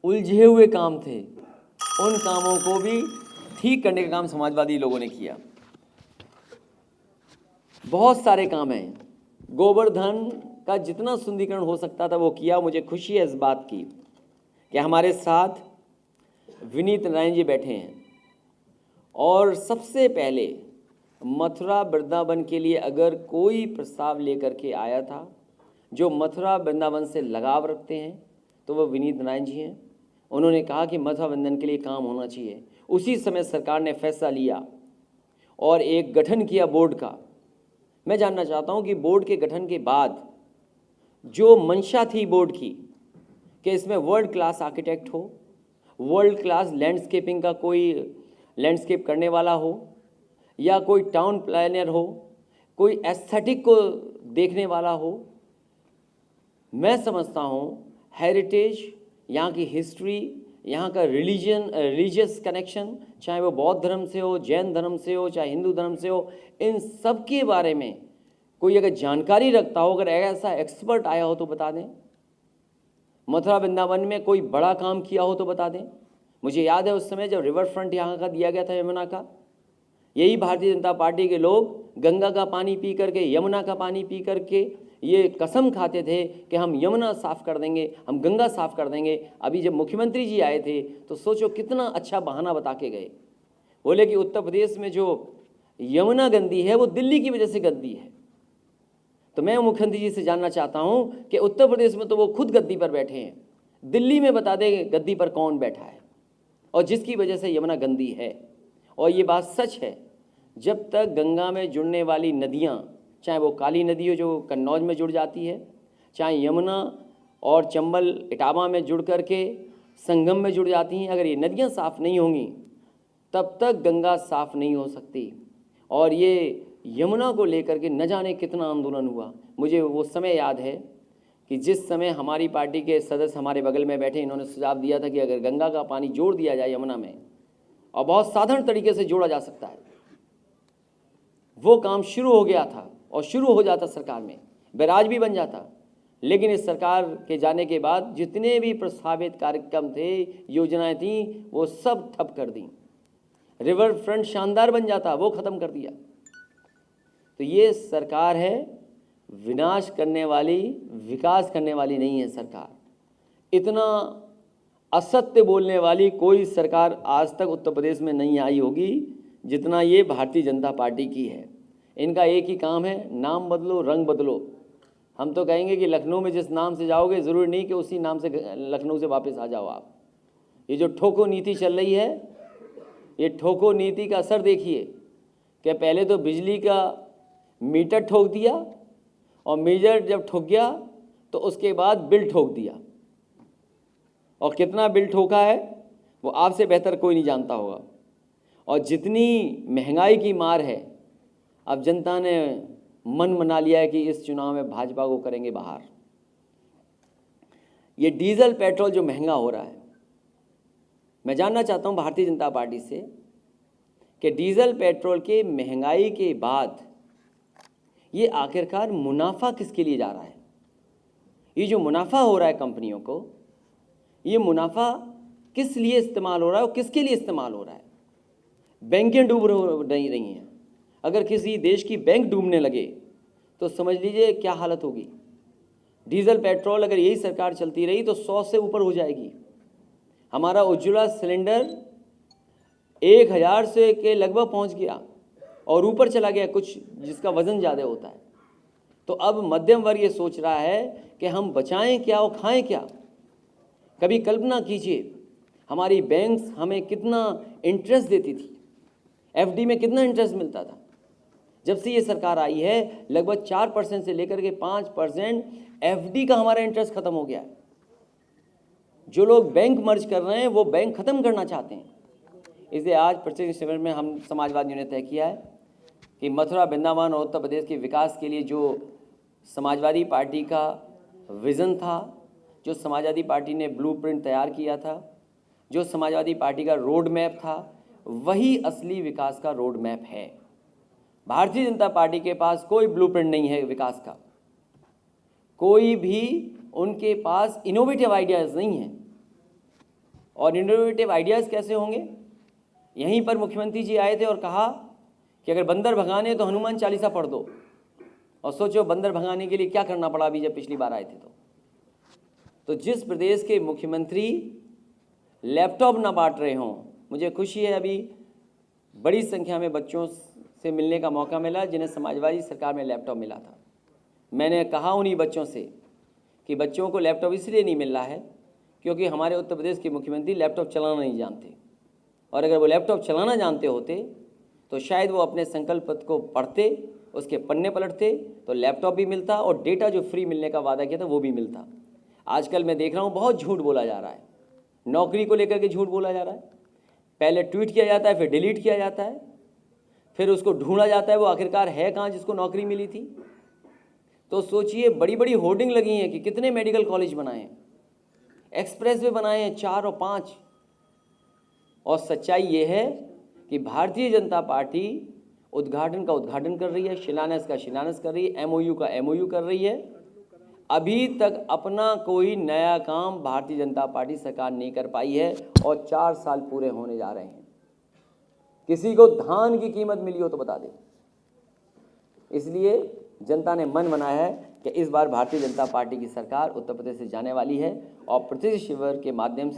उलझे हुए काम थे, उन कामों को भी ठीक करने का काम समाजवादी लोगों ने किया। बहुत सारे काम हैं, गोवर्धन का जितना सुंदरीकरण हो सकता था वो किया। मुझे खुशी है इस बात की कि हमारे साथ विनीत नारायण जी बैठे हैं, और सबसे पहले मथुरा वृंदावन के लिए अगर कोई प्रस्ताव लेकर के आया था जो मथुरा वृंदावन से लगाव रखते हैं तो वो विनीत नारायण जी हैं। उन्होंने कहा कि मथुरा वृंदावन के लिए काम होना चाहिए। उसी समय सरकार ने फैसला लिया और एक गठन किया बोर्ड का। मैं जानना चाहता हूं कि बोर्ड के गठन के बाद जो मंशा थी बोर्ड की कि इसमें वर्ल्ड क्लास आर्किटेक्ट हो, वर्ल्ड क्लास लैंडस्केपिंग का कोई लैंडस्केप करने वाला हो, या कोई टाउन प्लानर हो, कोई एस्थेटिक को देखने वाला हो। मैं समझता हूँ हेरिटेज, यहाँ की हिस्ट्री, यहाँ का रिलीजियस कनेक्शन, चाहे वो बौद्ध धर्म से हो, जैन धर्म से हो, चाहे हिंदू धर्म से हो, इन सब के बारे में कोई अगर जानकारी रखता हो, अगर ऐसा एक्सपर्ट आया हो तो बता दें। मथुरा वृंदावन में कोई बड़ा काम किया हो तो बता दें। मुझे याद है उस समय जब रिवर फ्रंट यहाँ का दिया गया था, यमुना का, यही भारतीय जनता पार्टी के लोग गंगा का पानी पी करके, यमुना का पानी पी करके ये कसम खाते थे कि हम यमुना साफ़ कर देंगे, हम गंगा साफ़ कर देंगे। अभी जब मुख्यमंत्री जी आए थे तो सोचो कितना अच्छा बहाना बता के गए। बोले कि उत्तर प्रदेश में जो यमुना गंदी है वो दिल्ली की वजह से गंदी है। तो मैं मुख्यमंत्री जी से जानना चाहता हूँ कि उत्तर प्रदेश में तो वो खुद गद्दी पर बैठे हैं, दिल्ली में बता दें गद्दी पर कौन बैठा है और जिसकी वजह से यमुना गंदी है। और ये बात सच है, जब तक गंगा में जुड़ने वाली नदियाँ, चाहे वो काली नदी हो जो कन्नौज में जुड़ जाती है, चाहे यमुना और चंबल इटावा में जुड़ करके संगम में जुड़ जाती हैं, अगर ये नदियाँ साफ़ नहीं होंगी तब तक गंगा साफ़ नहीं हो सकती। और ये यमुना को लेकर के न जाने कितना आंदोलन हुआ। मुझे वो समय याद है कि जिस समय हमारी पार्टी के सदस्य हमारे बगल में बैठे, इन्होंने सुझाव दिया था कि अगर गंगा का पानी जोड़ दिया जाए यमुना में, और बहुत साधारण तरीके से जोड़ा जा सकता है, वो काम शुरू हो गया था और शुरू हो जाता सरकार में, बैराज भी बन जाता। लेकिन इस सरकार के जाने के बाद जितने भी प्रस्तावित कार्यक्रम थे, योजनाएं थीं, वो सब ठप कर दी। रिवर फ्रंट शानदार बन जाता, वो ख़त्म कर दिया। तो ये सरकार है विनाश करने वाली, विकास करने वाली नहीं है सरकार। इतना असत्य बोलने वाली कोई सरकार आज तक उत्तर प्रदेश में नहीं आई होगी जितना ये भारतीय जनता पार्टी की है। इनका एक ही काम है, नाम बदलो, रंग बदलो। हम तो कहेंगे कि लखनऊ में जिस नाम से जाओगे ज़रूरी नहीं कि उसी नाम से लखनऊ से वापस आ जाओ आप। ये जो ठोको नीति चल रही है, ये ठोको नीति का असर देखिए कि पहले तो बिजली का मीटर ठोक दिया, और मीटर जब ठोक गया तो उसके बाद बिल ठोक दिया, और कितना बिल ठोका है वो आपसे बेहतर कोई नहीं जानता होगा। और जितनी महंगाई की मार है, अब जनता ने मन बना लिया है कि इस चुनाव में भाजपा को करेंगे बाहर। ये डीजल पेट्रोल जो महंगा हो रहा है, मैं जानना चाहता हूँ भारतीय जनता पार्टी से कि डीजल पेट्रोल के महंगाई के बाद ये आखिरकार मुनाफा किसके लिए जा रहा है? ये जो मुनाफा हो रहा है कंपनियों को, ये मुनाफा किस लिए इस्तेमाल हो रहा है और किसके लिए इस्तेमाल हो रहा है? बैंकें डूब नहीं रही हैं। अगर किसी देश की बैंक डूबने लगे तो समझ लीजिए क्या हालत होगी। डीजल पेट्रोल अगर यही सरकार चलती रही तो 100 से ऊपर हो जाएगी। हमारा उज्ज्वला सिलेंडर 1000 से के लगभग पहुंच गया और ऊपर चला गया, कुछ जिसका वज़न ज़्यादा होता है। तो अब मध्यम वर्ग ये सोच रहा है कि हम बचाएं क्या और खाएं क्या। कभी कल्पना कीजिए हमारी बैंक्स हमें कितना इंटरेस्ट देती थी, एफडी में कितना इंटरेस्ट मिलता था। जब से ये सरकार आई है लगभग 4% से लेकर के 5% एफडी का हमारा इंटरेस्ट खत्म हो गया है। जो लोग बैंक मर्ज कर रहे हैं वो बैंक ख़त्म करना चाहते हैं। इसलिए आज प्रत्येक शिविर में हम समाजवादियों ने तय किया है कि मथुरा, वृंदावन और उत्तर प्रदेश के विकास के लिए जो समाजवादी पार्टी का विज़न था, जो समाजवादी पार्टी ने ब्लूप्रिंट तैयार किया था, जो समाजवादी पार्टी का रोड मैप था, वही असली विकास का रोड मैप है। भारतीय जनता पार्टी के पास कोई ब्लूप्रिंट नहीं है विकास का, कोई भी उनके पास इनोवेटिव आइडियाज़ नहीं है। और इनोवेटिव आइडियाज़ कैसे होंगे। यहीं पर मुख्यमंत्री जी आए थे और कहा कि अगर बंदर भगाने तो हनुमान चालीसा पढ़ दो। और सोचो बंदर भगाने के लिए क्या करना पड़ा अभी जब पिछली बार आए थे तो जिस प्रदेश के मुख्यमंत्री लैपटॉप ना बांट रहे हों, मुझे खुशी है अभी बड़ी संख्या में बच्चों से मिलने का मौका मिला जिन्हें समाजवादी सरकार में लैपटॉप मिला था। मैंने कहा उन्हीं बच्चों से कि बच्चों को लैपटॉप इसलिए नहीं मिल रहा है क्योंकि हमारे उत्तर प्रदेश के मुख्यमंत्री लैपटॉप चलाना नहीं जानते, और अगर वो लैपटॉप चलाना जानते होते तो शायद वो अपने संकल्प पत्र को पढ़ते, उसके पन्ने पलटते तो लैपटॉप भी मिलता और डेटा जो फ्री मिलने का वादा किया था वो भी मिलता। आजकल मैं देख रहा हूँ बहुत झूठ बोला जा रहा है, नौकरी को लेकर के झूठ बोला जा रहा है। पहले ट्वीट किया जाता है, फिर डिलीट किया जाता है, फिर उसको ढूंढा जाता है वो आखिरकार है कहाँ जिसको नौकरी मिली थी। तो सोचिए बड़ी बड़ी होर्डिंग लगी हैं कि कितने मेडिकल कॉलेज बनाए हैं, एक्सप्रेस वे बनाए हैं 4 और 5। और सच्चाई ये है कि भारतीय जनता पार्टी उद्घाटन का उद्घाटन कर रही है, शिलान्यास का शिलान्यास कर रही है, एमओयू का एमओयू कर रही है। अभी तक अपना कोई नया काम भारतीय जनता पार्टी सरकार नहीं कर पाई है और 4 साल पूरे होने जा रहे हैं। किसी को धान की कीमत मिली हो तो बता दे। इसलिए जनता ने मन बनाया है कि इस बार भारतीय जनता पार्टी की सरकार उत्तर प्रदेश से जाने वाली है और प्रत्यक्ष शिविर के माध्यम से